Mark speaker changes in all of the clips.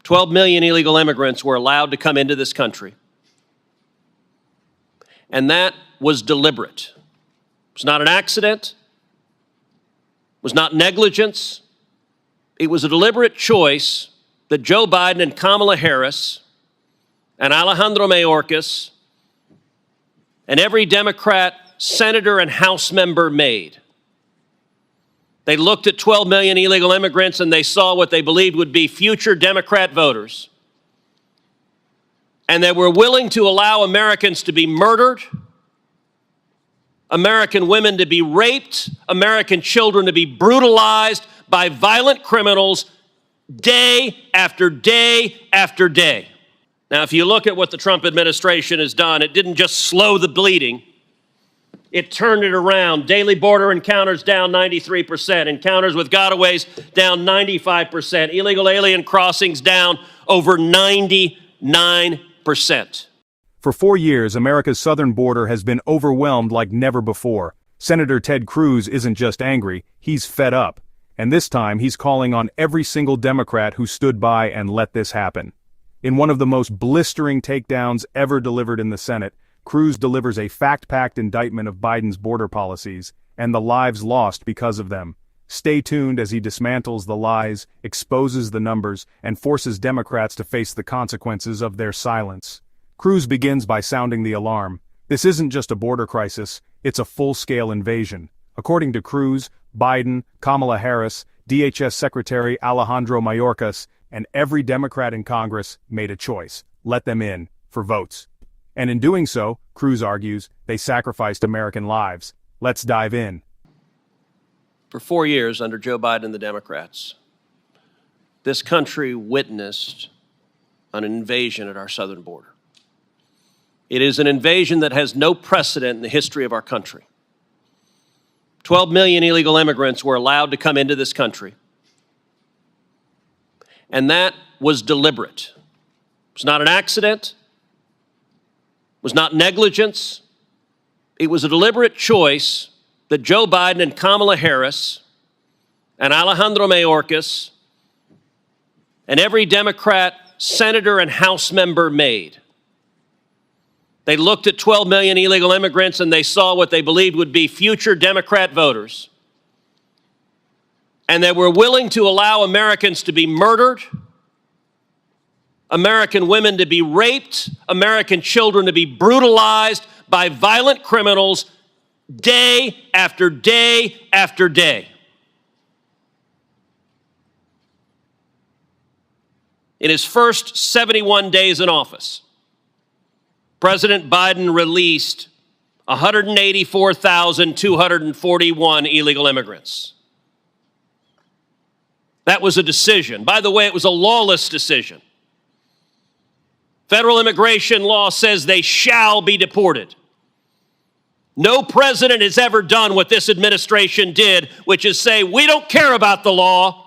Speaker 1: 12 million illegal immigrants were allowed to come into this country. And that was deliberate. It was not an accident. It was not negligence. It was a deliberate choice that Joe Biden and Kamala Harris and Alejandro Mayorkas and every Democrat senator and House member made. They looked at 12 million illegal immigrants and they saw what they believed would be future Democrat voters. And they were willing to allow Americans to be murdered, American women to be raped, American children to be brutalized by violent criminals day after day after day. Now, if you look at what the Trump administration has done, it didn't just slow the bleeding. It turned it around. Daily border encounters down 93%. Encounters with gotaways down 95%. Illegal alien crossings down over 99%.
Speaker 2: For 4 years, America's southern border has been overwhelmed like never before. Senator Ted Cruz isn't just angry, he's fed up. And this time, he's calling on every single Democrat who stood by and let this happen. In one of the most blistering takedowns ever delivered in the Senate, Cruz delivers a fact-packed indictment of Biden's border policies and the lives lost because of them. Stay tuned as he dismantles the lies, exposes the numbers, and forces Democrats to face the consequences of their silence. Cruz begins by sounding the alarm. This isn't just a border crisis, it's a full-scale invasion. According to Cruz, Biden, Kamala Harris, DHS Secretary Alejandro Mayorkas, and every Democrat in Congress made a choice. Let them in, for votes. And in doing so, Cruz argues, they sacrificed American lives. Let's dive in.
Speaker 1: For 4 years under Joe Biden and the Democrats, this country witnessed an invasion at our southern border. It is an invasion that has no precedent in the history of our country. 12 million illegal immigrants were allowed to come into this country. And that was deliberate. It was not an accident. It was not negligence. It was a deliberate choice that Joe Biden and Kamala Harris and Alejandro Mayorkas and every Democrat senator and House member made. They looked at 12 million illegal immigrants and they saw what they believed would be future Democrat voters. And they were willing to allow Americans to be murdered, American women to be raped, American children to be brutalized by violent criminals day after day after day. In his first 71 days in office, President Biden released 184,241 illegal immigrants. That was a decision. By the way, it was a lawless decision. Federal immigration law says they shall be deported. No president has ever done what this administration did, which is say, we don't care about the law.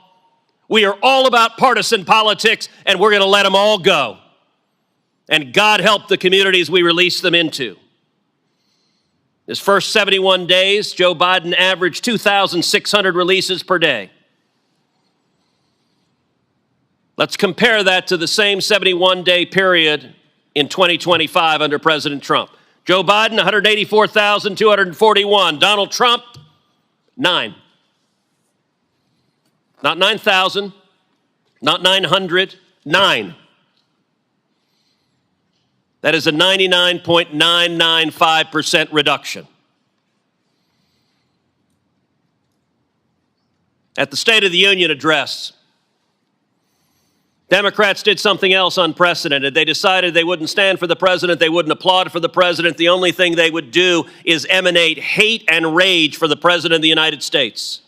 Speaker 1: We are all about partisan politics, and we're going to let them all go. And God help the communities we release them into. His first 71 days, Joe Biden averaged 2,600 releases per day. Let's compare that to the same 71-day period in 2025 under President Trump. Joe Biden, 184,241. Donald Trump, 9. Not 9,000, not 900, 9. That is a 99.995% reduction. At the State of the Union address, Democrats did something else unprecedented. They decided they wouldn't stand for the president. They wouldn't applaud for the president. The only thing they would do is emanate hate and rage for the president of the United States.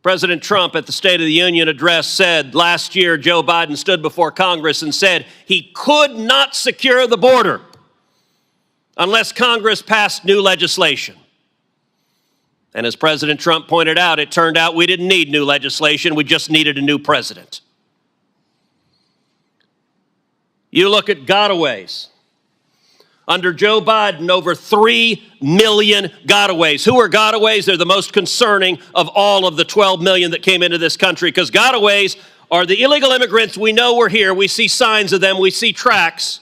Speaker 1: President Trump at the State of the Union address said last year Joe Biden stood before Congress and said he could not secure the border unless Congress passed new legislation. And as President Trump pointed out, it turned out we didn't need new legislation. We just needed a new president. You look at gotaways. Under Joe Biden, over 3 million gotaways. Who are gotaways? They're the most concerning of all of the 12 million that came into this country, because gotaways are the illegal immigrants. We know we're here. We see signs of them. We see tracks.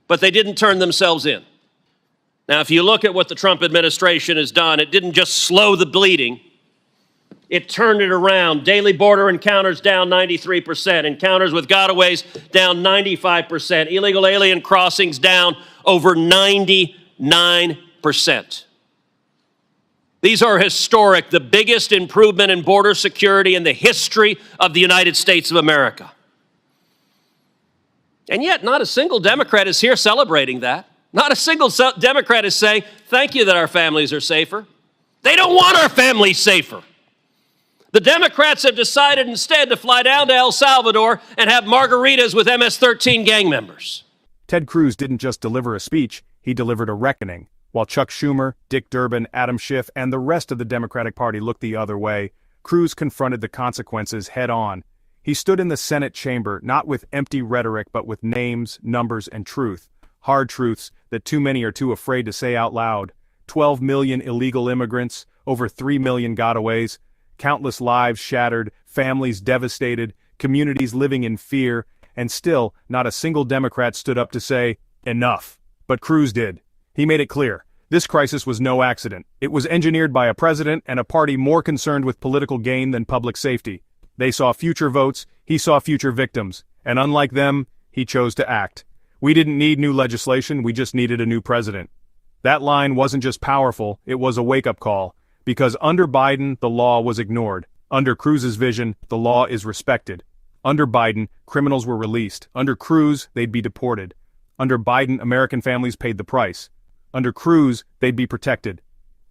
Speaker 1: But they didn't turn themselves in. Now, if you look at what the Trump administration has done, it didn't just slow the bleeding. It turned it around. Daily border encounters down 93%. Encounters with gotaways down 95%. Illegal alien crossings down over 99%. These are historic, the biggest improvement in border security in the history of the United States of America. And yet, not a single Democrat is here celebrating that. Not a single Democrat is saying, thank you that our families are safer. They don't want our families safer. The Democrats have decided instead to fly down to El Salvador and have margaritas with MS-13 gang members.
Speaker 2: Ted Cruz didn't just deliver a speech, he delivered a reckoning. While Chuck Schumer, Dick Durbin, Adam Schiff, and the rest of the Democratic Party looked the other way, Cruz confronted the consequences head-on. He stood in the Senate chamber not with empty rhetoric but with names, numbers, and truth. Hard truths that too many are too afraid to say out loud. 12 million illegal immigrants, over 3 million gotaways, countless lives shattered, families devastated, communities living in fear, and still not a single Democrat stood up to say, enough. But Cruz did. He made it clear. This crisis was no accident. It was engineered by a president and a party more concerned with political gain than public safety. They saw future votes, he saw future victims, and unlike them, he chose to act. We didn't need new legislation, we just needed a new president. That line wasn't just powerful, it was a wake-up call. Because under Biden, the law was ignored. Under Cruz's vision, the law is respected. Under Biden, criminals were released. Under Cruz, they'd be deported. Under Biden, American families paid the price. Under Cruz, they'd be protected.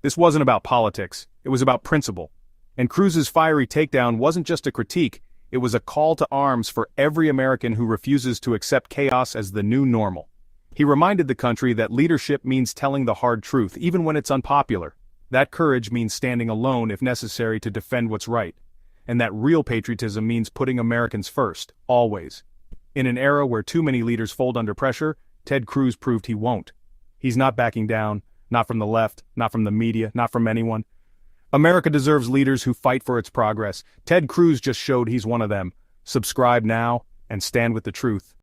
Speaker 2: This wasn't about politics, it was about principle. And Cruz's fiery takedown wasn't just a critique, it was a call to arms for every American who refuses to accept chaos as the new normal. He reminded the country that leadership means telling the hard truth, even when it's unpopular. That courage means standing alone if necessary to defend what's right. And that real patriotism means putting Americans first, always. In an era where too many leaders fold under pressure, Ted Cruz proved he won't. He's not backing down, not from the left, not from the media, not from anyone. America deserves leaders who fight for its progress. Ted Cruz just showed he's one of them. Subscribe now and stand with the truth.